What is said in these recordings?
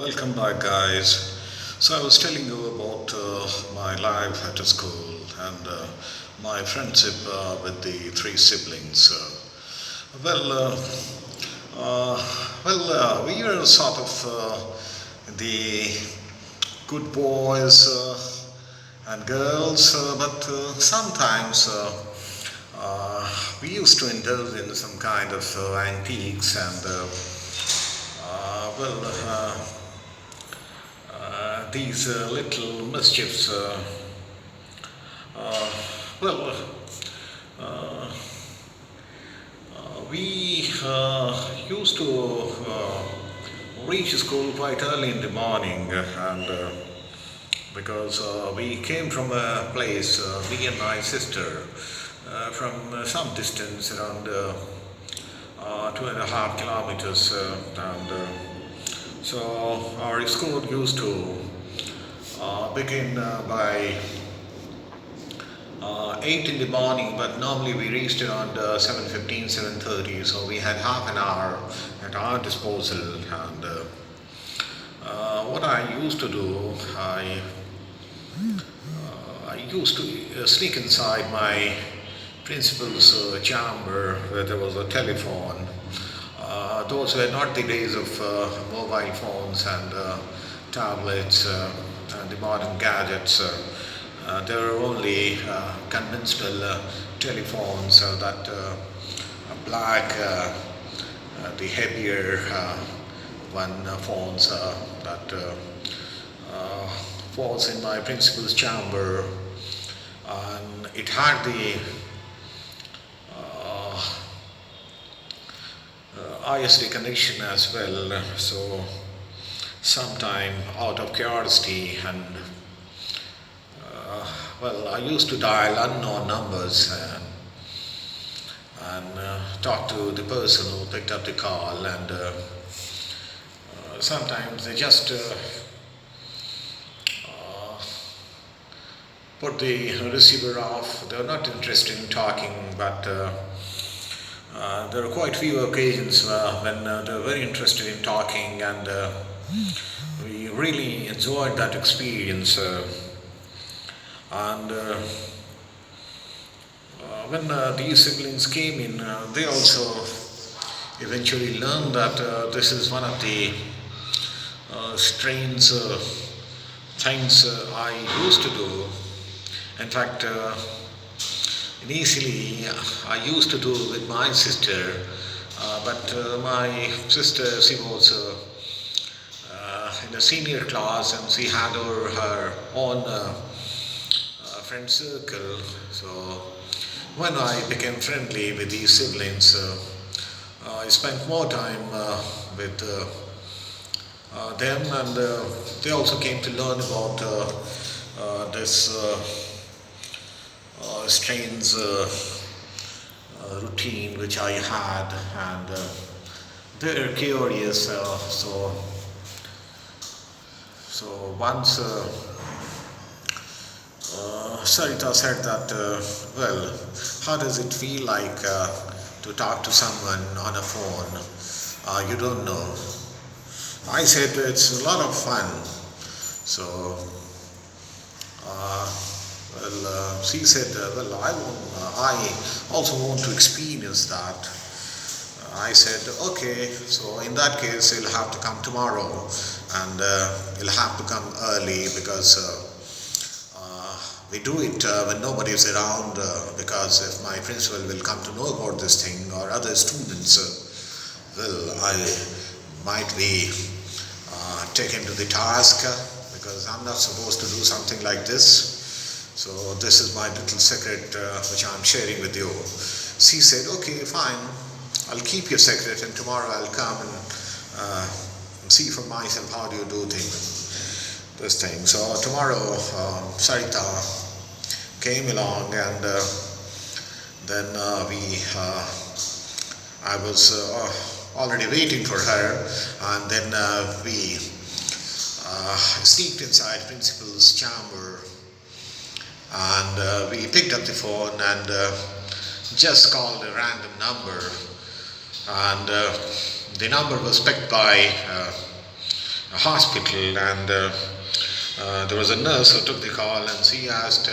Welcome back, guys. So, I was telling you about my life at a school and my friendship with the three siblings. Well, uh, we were sort of the good boys and girls, but sometimes we used to indulge in some kind of antiques and well. These little mischiefs. Uh, well, uh, we used to reach school quite early in the morning, and because we came from a place, me and my sister, from some distance around 2.5 kilometers, and so our school used to begin by 8 in the morning, but normally we reached around 7:15, 7:30, so we had half an hour at our disposal. And what I used to do, I used to sneak inside my principal's chamber where there was a telephone. Those were not the days of mobile phones and tablets and the modern gadgets. There were only conventional telephones that black, the heavier one phones that was in my principal's chamber, and it had the ISD connection as well. So sometime out of curiosity and I used to dial unknown numbers and talk to the person who picked up the call, and sometimes they just uh, put the receiver off. They were not interested in talking, but there are quite few occasions when they were very interested in talking, and we really enjoyed that experience. And when these siblings came in, they also eventually learned that this is one of the strange things I used to do. In fact, initially I used to do with my sister, but my sister, she was in a senior class and she had her own friend circle. So when I became friendly with these siblings, I spent more time with them, and they also came to learn about this strange routine which I had, and they're curious. So once Sarita said that, well, how does it feel like to talk to someone on a phone you don't know? I said it's a lot of fun. So, she said, well, I also want to experience that. I said, okay, so in that case, you'll have to come tomorrow, and you'll have to come early because we do it when nobody is around, because if my principal will come to know about this thing, or other students, I might be taken to the task because I'm not supposed to do something like this. So this is my little secret which I'm sharing with you. She said, okay, fine, I'll keep your secret, and tomorrow I'll come and see for myself how do you do this thing. So tomorrow Sarita came along, and then I was already waiting for her, and then we sneaked inside principal's chamber, and we picked up the phone and just called a random number, and the number was picked by hospital, and there was a nurse who took the call, and she asked,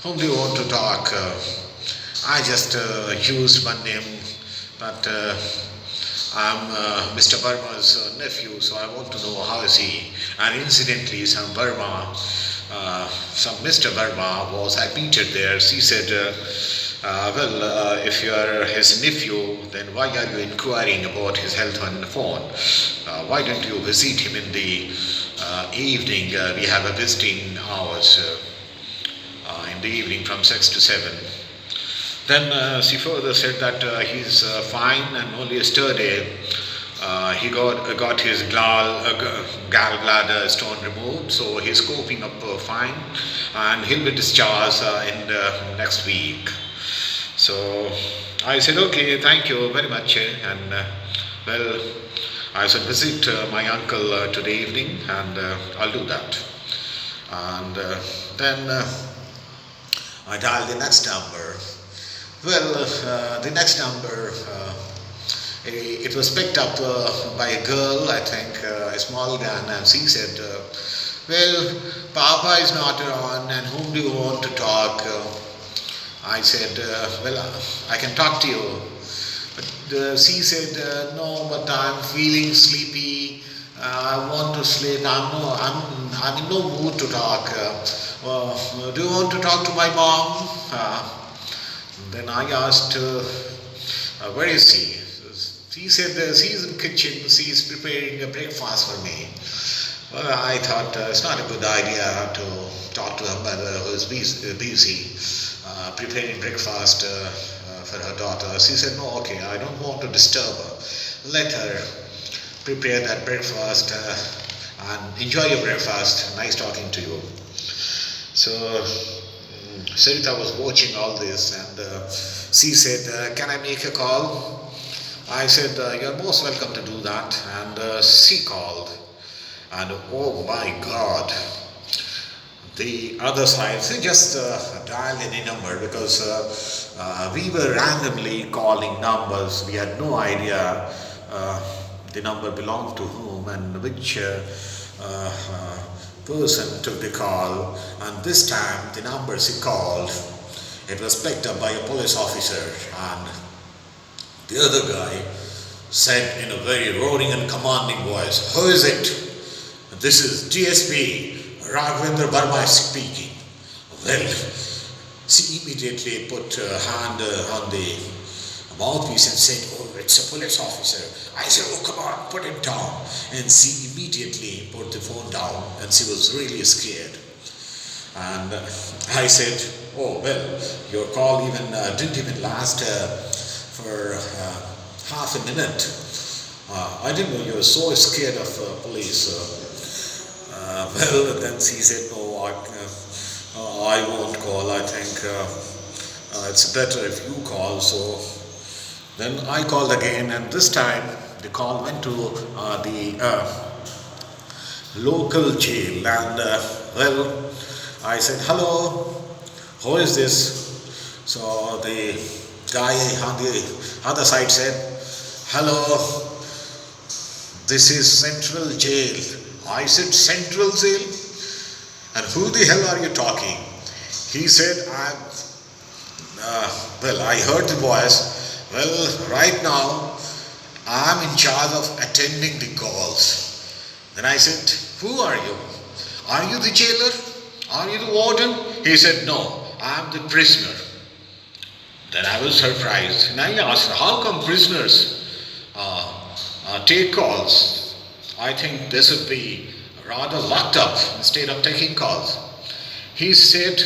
whom do you want to talk? I just used one name, but I'm Mr. Burma's nephew, so I want to know how is he. And incidentally, some Mr. Burma was admitted there. She said, if you are his nephew, then why are you inquiring about his health on the phone? Why don't you visit him in the evening? We have a visiting hours in the evening from 6 to 7. Then she further said that he's fine, and only yesterday he got his gallbladder stone removed, so he's coping up fine, and he'll be discharged in the next week. So I said, okay, thank you very much, and I should visit my uncle today evening, and I'll do that. And then I dialed the next number. The next number, it was picked up by a girl, I think, a small girl, and she said, Papa is not around, and whom do you want to talk? I said, I can talk to you. But she said, no, but I'm feeling sleepy. I want to sleep. I'm in no mood to talk. Do you want to talk to my mom? Then I asked, where is she? She said, she's in the kitchen. She's preparing a breakfast for me. Well, I thought it's not a good idea to talk to her mother who's busy preparing breakfast for her daughter. She said, no, okay, I don't want to disturb her. Let her prepare that breakfast and enjoy your breakfast. Nice talking to you. So Sarita was watching all this, and she said, can I make a call? I said, you're most welcome to do that. And she called, and oh my God, the other side, she just dialed any number, because we were randomly calling numbers. We had no idea the number belonged to whom and which person took the call. And this time the number she called, it was picked up by a police officer, and the other guy said in a very roaring and commanding voice, who is it? This is DSP Raghavendra Verma speaking. Well, she immediately put her hand on the mouthpiece and said, oh, it's a police officer. I said, oh, come on, put him down. And she immediately put the phone down, and she was really scared. And I said, oh, well, your call didn't even last for half a minute. I didn't know you were so scared of police. Then she said, no, I won't call. I think it's better if you call. So then I called again, and this time the call went to the local jail. And I said, hello, who is this? So the guy on the other side said, hello, this is Central Jail. I said, Central Jail? And who the hell are you talking? He said, I heard the voice. Well, right now, I'm in charge of attending the calls. Then I said, who are you? Are you the jailer? Are you the warden? He said, no, I'm the prisoner. Then I was surprised, and I asked, how come prisoners take calls? I think they should be rather locked up instead of taking calls. He said,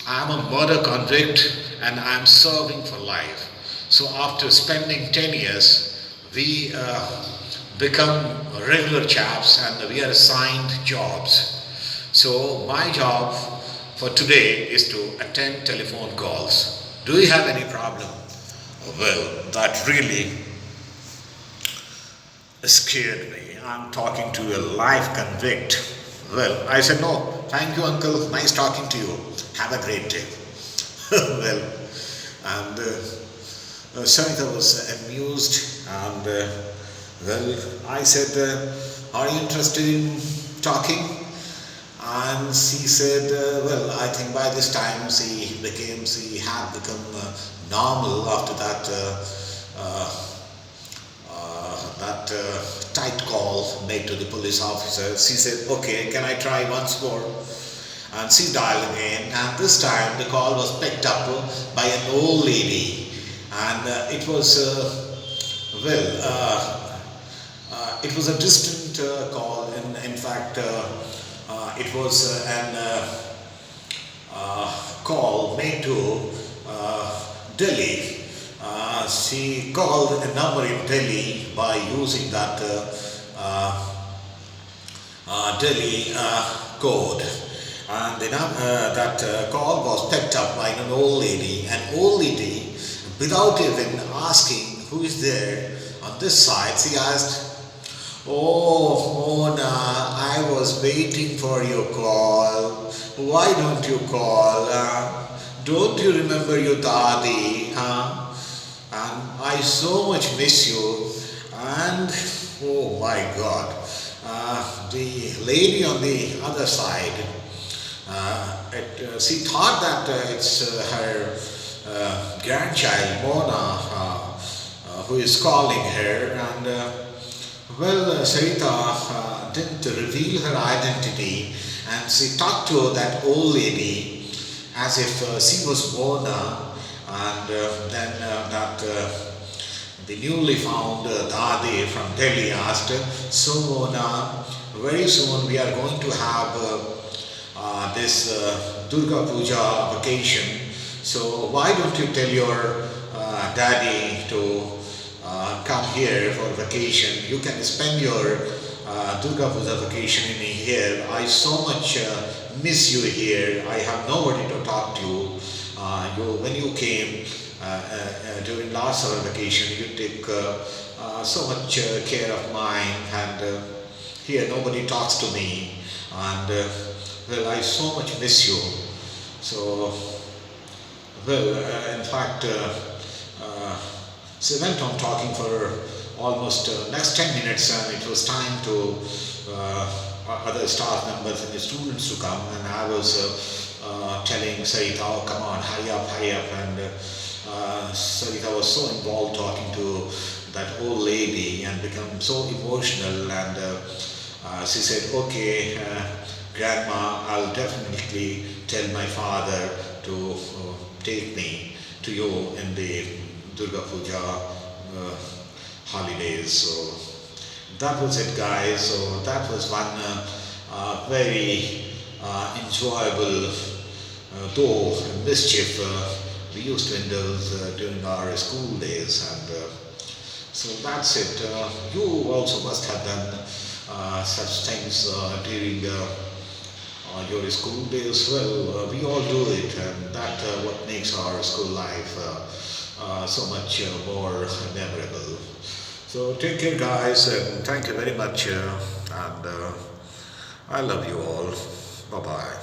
I'm a murder convict and I'm serving for life. So after spending 10 years, we become regular chaps, and we are assigned jobs. So my job for today is to attend telephone calls. Do you have any problem? Well, that really scared me. I'm talking to a life convict. Well, I said, no, thank you, uncle. Nice talking to you. Have a great day. And Sarita was amused, and I said, are you interested in talking? And she said, well, I think by this time she had become normal after that tight call made to the police officer. She said, okay, can I try once more? And she dialed again, and this time the call was picked up by an old lady, and it was a distant call. In fact, it was an call made to Delhi. She called a number in Delhi by using that Delhi code. And that call was picked up by an old lady, without even asking who is there on this side. She asked, "Oh, Mona, I was waiting for your call. Why don't you call? Don't you remember your daddy? And I so much miss you." And oh my God, the lady on the other side, she thought that it's her grandchild Mona who is calling her, and Sarita didn't reveal her identity, and she talked to that old lady as if she was Mona, and then the newly found Dadi from Delhi asked, "So Mona, very soon we are going to have this Durga Puja vacation. So why don't you tell your daddy to come here for vacation? You can spend your Durga Puja vacation in here. I so much miss you here. I have nobody to talk to. When you came during last summer vacation, you took so much care of mine, and here nobody talks to me, and I so much miss you." So, in fact, she went on talking for almost next 10 minutes, and it was time to other staff members and the students to come, and I was telling Sarita, "Oh, come on, hurry up," and Sarita was so involved talking to that old lady and become so emotional, and she said, "Okay, Grandma, I'll definitely tell my father to take me to you in the Durga Puja holidays." So that was it, guys. So that was one very enjoyable, though mischief we used to indulge during our school days, and so that's it. You also must have done such things during your school days. Well, we all do it, and that what makes our school life so much more memorable. So take care, guys, and thank you very much, and I love you all. Bye bye.